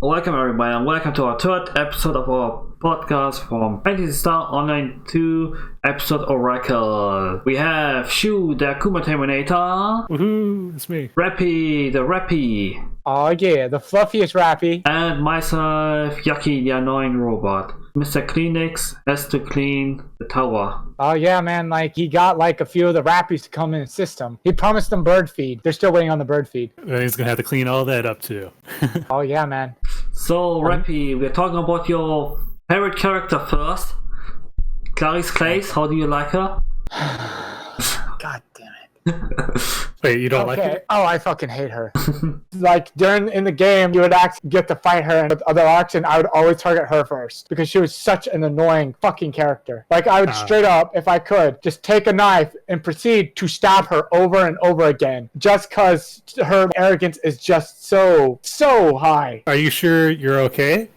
Welcome everybody and welcome to our third episode of our podcast from Phantasy Star Online 2 episode Oracle. We have Shu, the Akuma Terminator. Woohoo, it's me. Rappy, the Rappy. Oh yeah, the fluffiest Rappy. And myself, Yaki, the annoying robot. Mr. Kleenex has to clean the tower. Oh yeah, man, like he got like a few of the Rappies to come in his system. He promised them bird feed. They're still waiting on the bird feed. And he's gonna have to clean all that up too. Oh yeah, man. So, Rappy, we're talking about your favorite character first. Clarice Clays, how do you like her? God damn it. Wait, you don't like it? Oh, I fucking hate her. Like in the game, you would get to fight her with other arcs, and I would always target her first because she was such an annoying fucking character. Like I would straight up, if I could, just take a knife and proceed to stab her over and over again, just because her arrogance is just so high. Are you sure you're okay?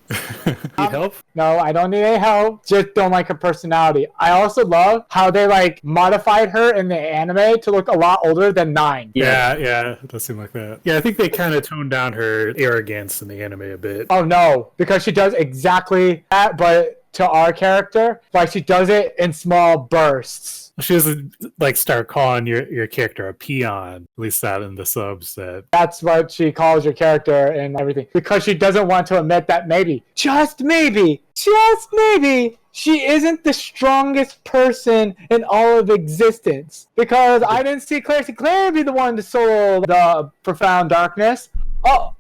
Need help? No, I don't need any help. Just don't like her personality. I also love how they like modified her in the anime to look a lot older than 9. Yeah, it does seem like that. Yeah, I think they kind of toned down her arrogance in the anime a bit. Oh no, because she does exactly that, but to our character, like she does it in small bursts. She doesn't like start calling your character a peon. At least that in the subs. That's what she calls your character and everything. Because she doesn't want to admit that maybe, just maybe, she isn't the strongest person in all of existence. Because I didn't see Claire be the one to soul the profound darkness. Oh,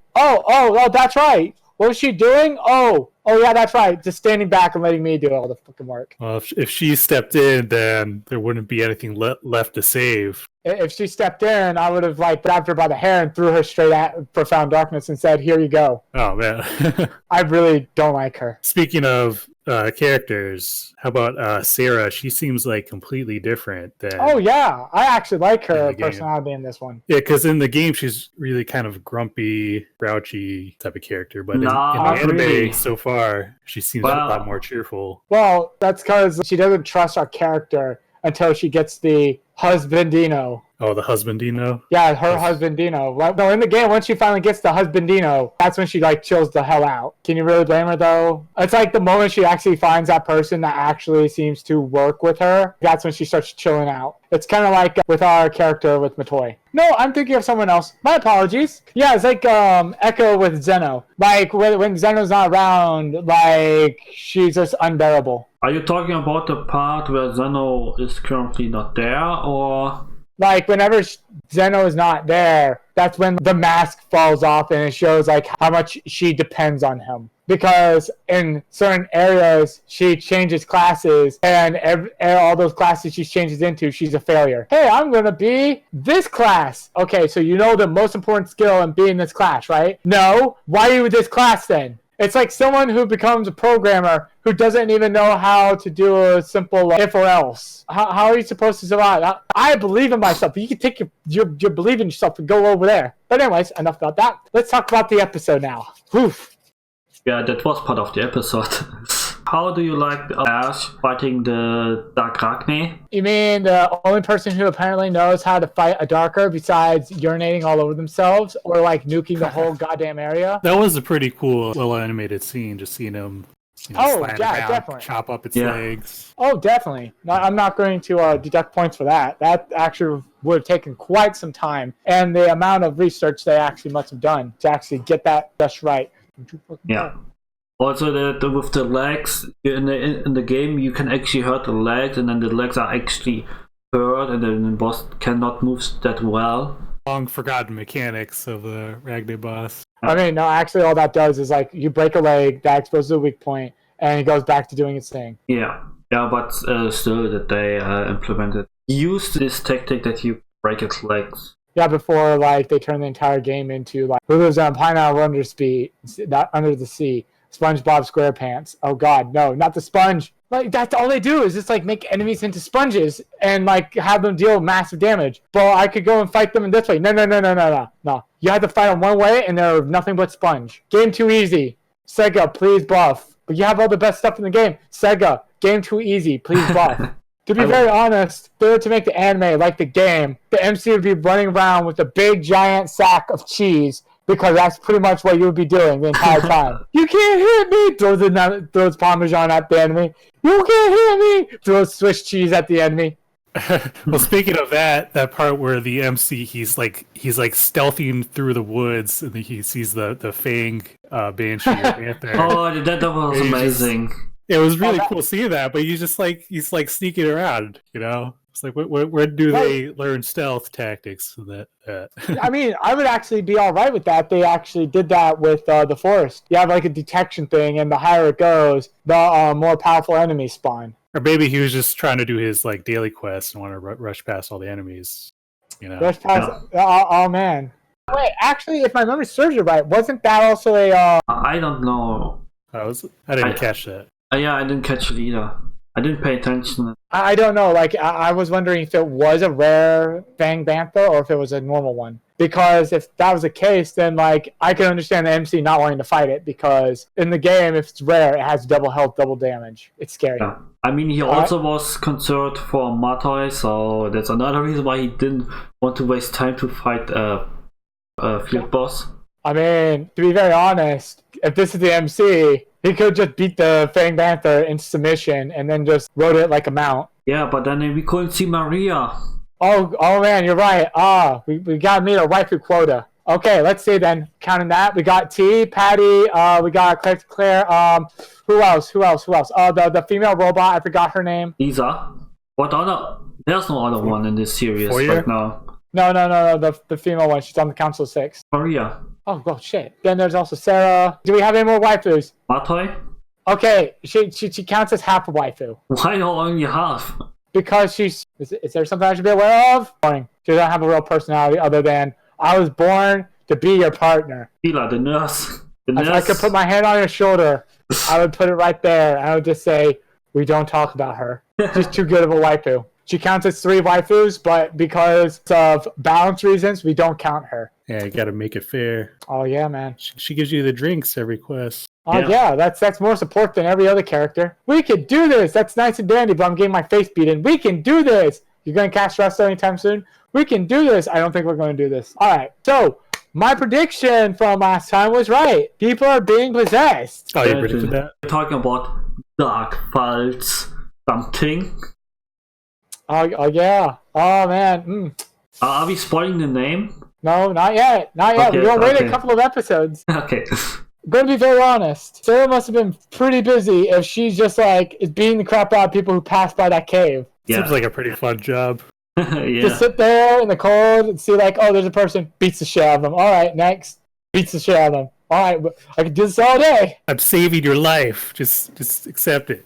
that's right. What was she doing? Oh yeah, that's right. Just standing back and letting me do all the fucking work. Well, if she stepped in, then there wouldn't be anything left to save. If she stepped in, I would have like grabbed her by the hair and threw her straight at profound darkness and said, "Here you go." Oh man. I really don't like her. Speaking of characters, how about Sarah? She seems like completely different than... Oh yeah, I actually like her personality in this one. Yeah, because in the game she's really kind of grumpy, grouchy type of character, but in the anime really. So far she seems a lot more cheerful. Well, that's because she doesn't trust our character until she gets the husbandino. Oh, the husbandino? Yeah, her husbandino. Well, no, in the game, once she finally gets the husbandino, that's when she like chills the hell out. Can you really blame her though? It's like the moment she actually finds that person that actually seems to work with her, that's when she starts chilling out. It's kind of like with our character with Matoi. No, I'm thinking of someone else. My apologies. Yeah, it's like Echo with Zeno. Like when Zeno's not around, like she's just unbearable. Are you talking about the part where Zeno is currently not there, or... Like, whenever Zeno is not there, that's when the mask falls off and it shows, like, how much she depends on him. Because in certain areas, she changes classes, and all those classes she changes into, she's a failure. Hey, I'm going to be this class. Okay, so you know the most important skill in being this class, right? No. Why are you this class, then? It's like someone who becomes a programmer who doesn't even know how to do a simple if or else. How are you supposed to survive? I believe in myself. You can take your belief in yourself and go over there. But anyways, enough about that. Let's talk about the episode now. Oof. Yeah, that was part of the episode. How do you like Ash fighting the Dark Ragni? You mean the only person who apparently knows how to fight a Darker besides urinating all over themselves or like nuking the whole goddamn area? That was a pretty cool, well-animated scene, just seeing him slam down, definitely. Chop up its legs. Oh, definitely. I'm not going to deduct points for that. That actually would have taken quite some time. And the amount of research they actually must have done to actually get that just right. Yeah. Also, with the legs in the game, you can actually hurt the legs, and then the legs are actually hurt, and then the boss cannot move that well. Long forgotten mechanics of the Ragni boss. I mean, no, actually, all that does is like you break a leg, that exposes a weak point, and it goes back to doing its thing. Yeah, but still, that they implemented. Use this tactic that you break its legs. Yeah, before like they turn the entire game into like who lives on pineapple under the sea. SpongeBob SquarePants. Oh god, no, not the sponge. Like that's all they do is just like make enemies into sponges and like have them deal massive damage. But I could go and fight them in this way. No. You have to fight them one way and they're nothing but sponge. Game too easy. Sega, please buff. But you have all the best stuff in the game. Sega, game too easy. Please buff. To be very honest, if they were to make the anime like the game, the MC would be running around with a big giant sack of cheese because that's pretty much what you would be doing the entire time. You can't hit me! Throws Parmesan at the enemy. You can't hit me! Throws Swiss cheese at the enemy. Well, speaking of that part where the MC he's like stealthing through the woods and he sees the Fang Banshee or Panther. Oh, that was amazing. It was really cool seeing that, but he's sneaking around, you know. It's like where do they learn stealth tactics? I mean, I would actually be all right with that. They actually did that with the forest. You have like a detection thing, and the higher it goes, the more powerful enemies spawn. Or maybe he was just trying to do his like daily quest and want to rush past all the enemies. You know. Rush past. Oh man. Wait, actually, if my memory serves you right, wasn't that also a? I don't know. I didn't catch that. Yeah, I didn't catch it either. I didn't pay attention. I don't know. Like, I was wondering if it was a rare Fang Bantha or if it was a normal one. Because if that was the case, then, like, I can understand the MC not wanting to fight it. Because in the game, if it's rare, it has double health, double damage. It's scary. Yeah. I mean, he also was concerned for Matoi, so that's another reason why he didn't want to waste time to fight a field boss. I mean, to be very honest, if this is the MC, he could just beat the Fang Bantha into submission and then just rode it like a mount. Yeah, but then we couldn't see Maria. Oh man, you're right. We gotta meet a waifu quota. Okay, let's see then. Counting that, we got T, Patty, we got Claire. Who else? The female robot. I forgot her name. Lisa. What other? There's no other one in this series right now. No. The female one. She's on the Council of 6. Maria. Oh shit. Then there's also Sarah. Do we have any more waifus? Matoi? Okay, she counts as half a waifu. Why only half? Because she's... Is there something I should be aware of? Boring. She doesn't have a real personality other than, I was born to be your partner. Hila, the nurse. If I could put my hand on your shoulder, I would put it right there, and I would just say, we don't talk about her. She's too good of a waifu. She counts as 3 waifus, but because of balance reasons, we don't count her. Yeah, you gotta make it fair. Oh yeah, man. She gives you the drinks every quest. Oh yeah, that's more support than every other character. We can do this! That's nice and dandy, but I'm getting my face beaten. We can do this! You're gonna cast Wrestler anytime soon? We can do this! I don't think we're gonna do this. Alright, so, my prediction from last time was right. People are being possessed. Oh, you predicted that? We're talking about Dark FALZ something. Oh yeah. Oh man. Are we spoiling the name? No, not yet. Okay, we're gonna wait a couple of episodes. Okay. I'm gonna be very honest. Sarah must have been pretty busy if she's just like is beating the crap out of people who pass by that cave. Yeah. Seems like a pretty fun job. Yeah. Just sit there in the cold and see like, oh, there's a person, beats the shit out of them. All right, next, beats the shit out of them. All right, I can do this all day. I'm saving your life. Just accept it.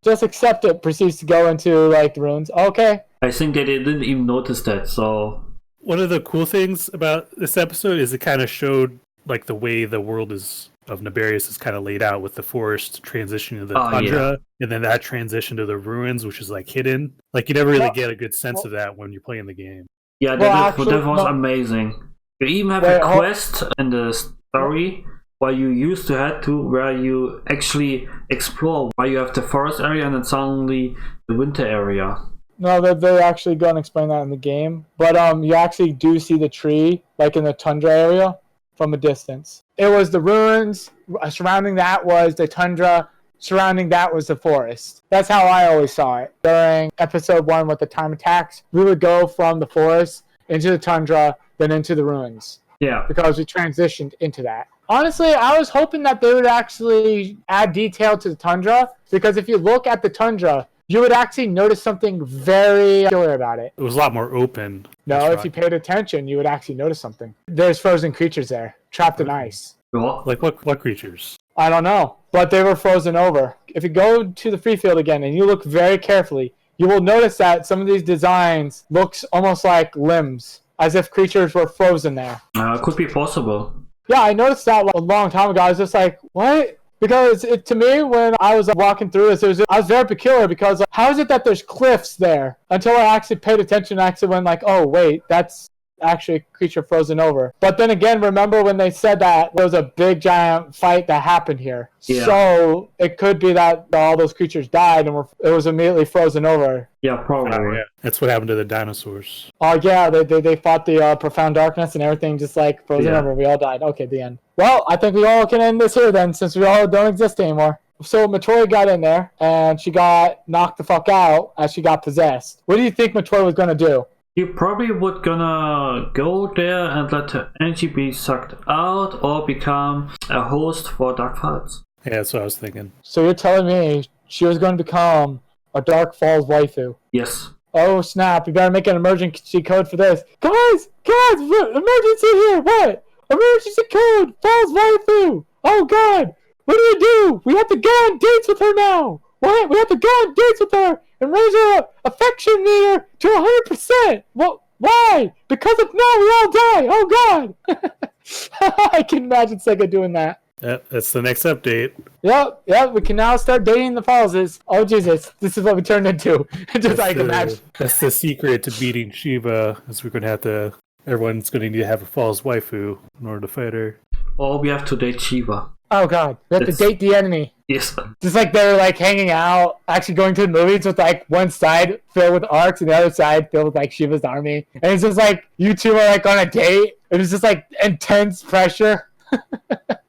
Just accept it. Proceeds to go into like the ruins. Okay. I think they didn't even notice that. So one of the cool things about this episode is it kind of showed like the way the world of Naberius is kind of laid out with the forest transition to the tundra, and then that transition to the ruins, which is like hidden. Like you never really get a good sense of that when you're playing the game. Yeah, that was amazing. You even have a quest in the story where you used to head to, where you actually explore, where you have the forest area and then suddenly the winter area. No, they're actually going to explain that in the game. But you actually do see the tree, like in the tundra area, from a distance. It was the ruins, surrounding that was the tundra, surrounding that was the forest. That's how I always saw it. During episode 1 with the time attacks, we would go from the forest into the tundra, then into the ruins. Yeah. Because we transitioned into that. Honestly, I was hoping that they would actually add detail to the tundra, because if you look at the tundra, you would actually notice something very peculiar about it. It was a lot more open. No, if you paid attention, you would actually notice something. There's frozen creatures there, trapped in ice. What? Like what creatures? I don't know, but they were frozen over. If you go to the free field again and you look very carefully, you will notice that some of these designs looks almost like limbs, as if creatures were frozen there. Could be possible. Yeah, I noticed that a long time ago. I was just like, what? Because to me, when I was walking through this, I was very peculiar because how is it that there's cliffs there? Until I actually paid attention and actually went like, oh, wait, that's actually a creature frozen over. But then again, remember when they said that there was a big giant fight that happened here. Yeah. So it could be that all those creatures died and it was immediately frozen over. Yeah, probably. Yeah. That's what happened to the dinosaurs. Oh yeah, they fought the profound darkness and everything just like frozen over. We all died. Okay, the end. Well, I think we all can end this here then, since we all don't exist anymore. So Matoy got in there and she got knocked the fuck out as she got possessed. What do you think Matoy was gonna do? You probably would gonna go there and let her energy be sucked out or become a host for Dark FALZ. Yeah, that's what I was thinking. So you're telling me she was going to become a Dark FALZ waifu? Yes. Oh snap, we better make an emergency code for this. Guys, emergency here, what? Emergency code, FALZ waifu! Oh god, what do? We have to go on dates with her now! What? We have to go on dates with her and raise her affection meter to 100%! What? Why? Because if not, we all die! Oh god! I can imagine Sega doing that. Yep, that's the next update. Yep, we can now start dating the FALZes. Oh Jesus, this is what we turned into. Just like imagine. That's the secret to beating Shiva, is we're gonna have to, everyone's gonna need to have a FALZ waifu in order to fight her. Or we have to date Shiva. Oh god, we have to date the enemy. Yes. Just like they're like hanging out, actually going to the movies with like one side filled with arcs and the other side filled with like Shiva's army. And it's just like you two are like on a date. It was just like intense pressure.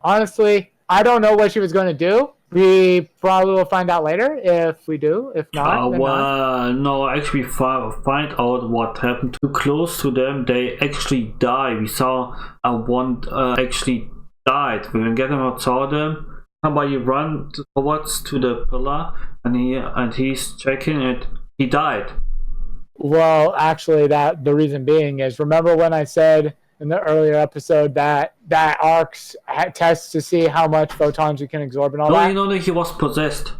Honestly, I don't know what she was going to do. We probably will find out later if we do. If not, then not. No, actually find out what happened. Too close to them, they actually die. We saw one actually died. When Getamart saw them, somebody run towards to the pillar, and he's checking it. He died. Well, actually, the reason being is, remember when I said in the earlier episode that arcs tests to see how much photons you can absorb and all that? No, he was possessed.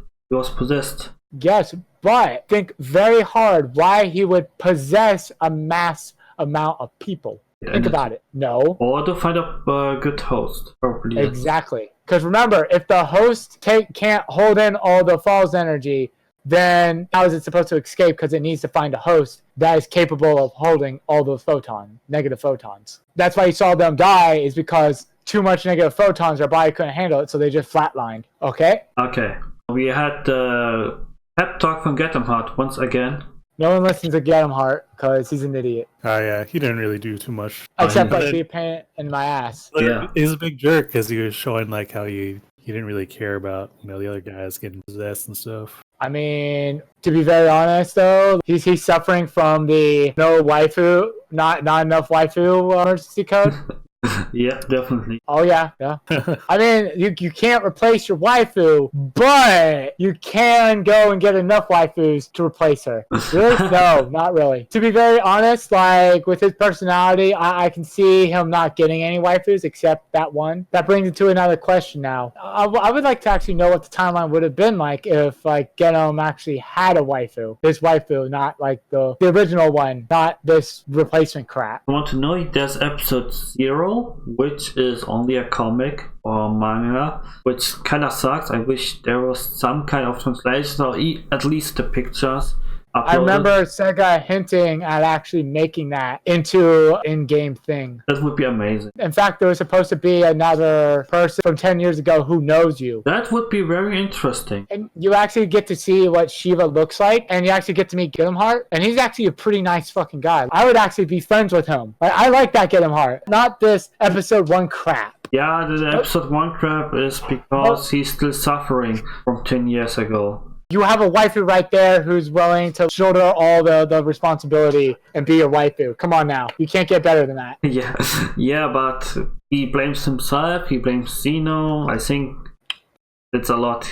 Yes, but think very hard why he would possess a mass amount of people. Think about it. No. Or to find a good host. Probably. Exactly. Because remember, if the host can't hold in all the FALZ energy, then how is it supposed to escape? Because it needs to find a host that is capable of holding all the negative photons. That's why you saw them die, is because too much negative photons, their body couldn't handle it, so they just flatlined. Okay? Okay. We had the pep talk from Getamart once again. No one listens to Getamart because he's an idiot. Oh yeah, he didn't really do too much. Except like be a pain in my ass. Yeah. He's a big jerk because he was showing like how he didn't really care about the other guys getting possessed and stuff. I mean, to be very honest though, he's suffering from the not enough waifu emergency code. Yeah, definitely. Oh yeah. I mean, you can't replace your waifu, but you can go and get enough waifus to replace her. Really? No, not really. To be very honest, like with his personality, I can see him not getting any waifus except that one. That brings it to another question now. I would like to actually know what the timeline would have been like if like Genom actually had a waifu. This waifu, not like the original one, not this replacement crap. I want to know if there's episode 0, which is only a comic or manga, which kind of sucks. I wish there was some kind of translation or at least the pictures uploaded. I remember Sega hinting at actually making that into in-game thing. That would be amazing. In fact, there was supposed to be another person from 10 years ago who knows you. That would be very interesting. And you actually get to see what Shiva looks like, and you actually get to meet Getamart, and he's actually a pretty nice fucking guy. I would actually be friends with him. I like that Getamart, not this episode 1 crap. Yeah, the episode 1 crap is because he's still suffering from 10 years ago. You have a waifu right there who's willing to shoulder all the responsibility and be your waifu. Come on now. You can't get better than that. Yeah, but he blames himself, he blames Xeno. I think it's a lot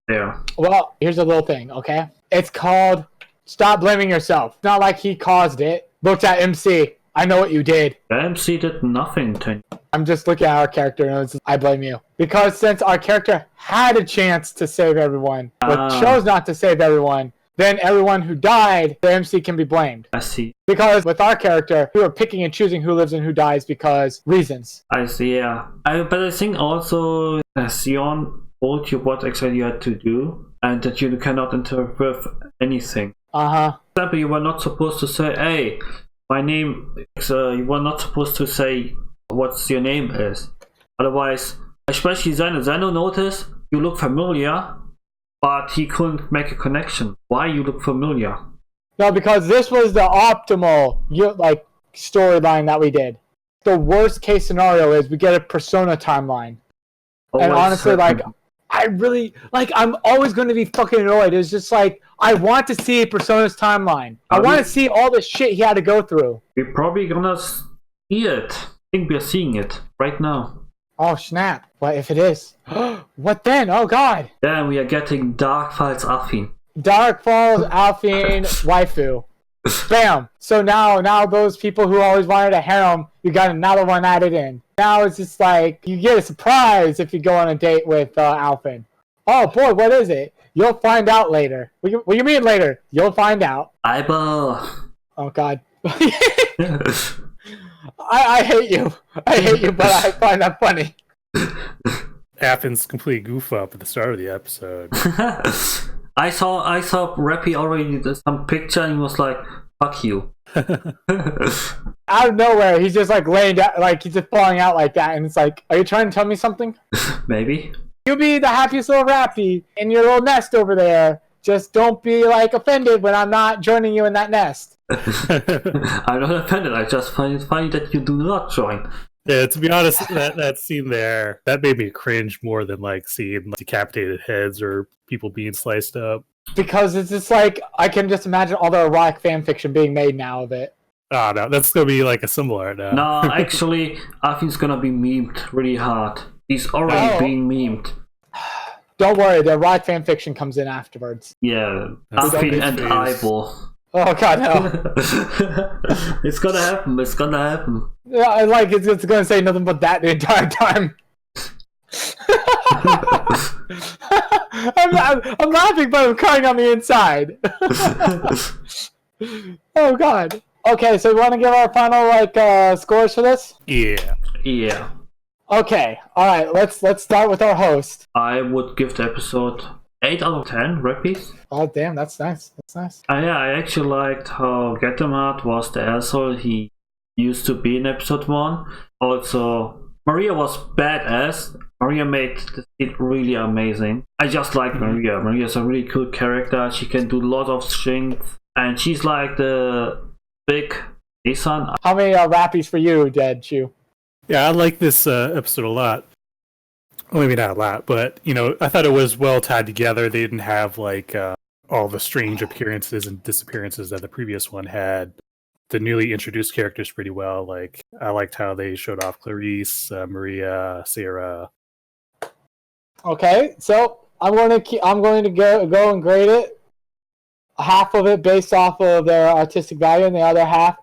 there. Well, here's a little thing, okay? It's called stop blaming yourself. It's not like he caused it. Looked at MC. I know what you did. The MC did nothing to you. I'm just looking at our character and it's, I blame you. Because since our character had a chance to save everyone, but chose not to save everyone, then everyone who died, the MC can be blamed. I see. Because with our character, we were picking and choosing who lives and who dies because reasons. I see, yeah. But I think also Sion told you what exactly you had to do and that you cannot interpret anything. Uh-huh. For example, you were not supposed to say, hey, my name, you were not supposed to say what's your name is. Otherwise, especially Zeno noticed you look familiar, but he couldn't make a connection. Why you look familiar? No, because this was the optimal storyline that we did. The worst case scenario is we get a Persona timeline. And honestly, I really, I'm always going to be fucking annoyed. It's just I want to see Persona's timeline. I want to see all the shit he had to go through. We're probably gonna see it. I think we're seeing it right now. Oh, snap. What if it is? What then? Oh, God. Then we are getting Dark FALZ Afin. Dark FALZ Afin waifu. Bam. So now those people who always wanted a harem, you got another one added in. Now it's just you get a surprise if you go on a date with Alfin. Oh boy, what is it? You'll find out later. What do you mean later? You'll find out. Eyeball. Oh God. I hate you. I hate you, but I find that funny. Afin's complete goof up at the start of the episode. I saw Rappy already did some picture and he was like, fuck you. Out of nowhere, he's just laying down, he's just falling out like that, and it's are you trying to tell me something? Maybe. You be the happiest little Rappy in your little nest over there. Just don't be offended when I'm not joining you in that nest. I'm not offended, I just find it funny that you do not join. Yeah, to be honest, that scene there, that made me cringe more than seeing decapitated heads or people being sliced up. Because it's just I can just imagine all the erotic fan fiction being made now of it. Oh no, that's gonna be a similar now. No, actually, Afin's gonna be memed really hard. He's already being memed. Don't worry, the erotic fan fiction comes in afterwards. Yeah, Afin and Eyeball. Oh God, no. It's gonna happen, it's gonna happen. Yeah, it's gonna say nothing but that the entire time. I'm laughing, but I'm crying on the inside. Oh God. Okay, so you want to give our final scores for this? Yeah. Yeah. Okay. All right. Let's start with our host. I would give the episode 8 out of 10 Rappies. Oh damn, that's nice. That's nice. Yeah, I actually liked how Getamart was the asshole he used to be in episode 1. Also, Maria was badass. Maria made the scene really amazing. I just like Maria. Maria's a really cool character. She can do a lot of things. And she's the big Isan. How many Rappies for you, Dead Chew? Yeah, I like this episode a lot. Well, maybe not a lot, but, I thought it was well tied together. They didn't have, all the strange appearances and disappearances that the previous one had. The newly introduced characters pretty well. I liked how they showed off Clarice, Maria, Sarah. Okay, so I'm going to go and grade it. Half of it based off of their artistic value, and the other half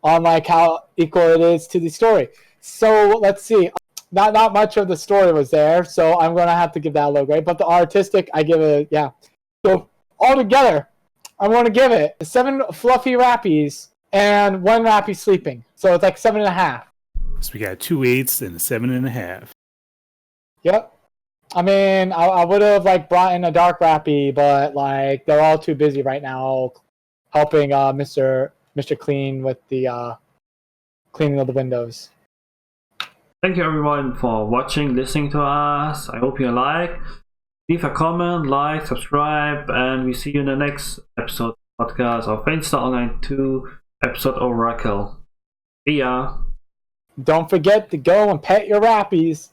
on how equal it is to the story. So let's see. Not much of the story was there, so I'm going to have to give that a low grade. But the artistic, I give it, yeah. So altogether, I'm going to give it 7 fluffy Rappies and 1 Rappy sleeping. So it's 7.5. So we got 2 8s and a 7.5. Yep. I mean, I would have brought in a dark Rappy, but they're all too busy right now helping Mr. Clean with the cleaning of the windows. Thank you everyone for watching, listening to us. I hope you leave a comment, subscribe, and we see you in the next episode podcast of Phantasy Online 2 episode Oracle. See ya. Don't forget to go and pet your Rappies.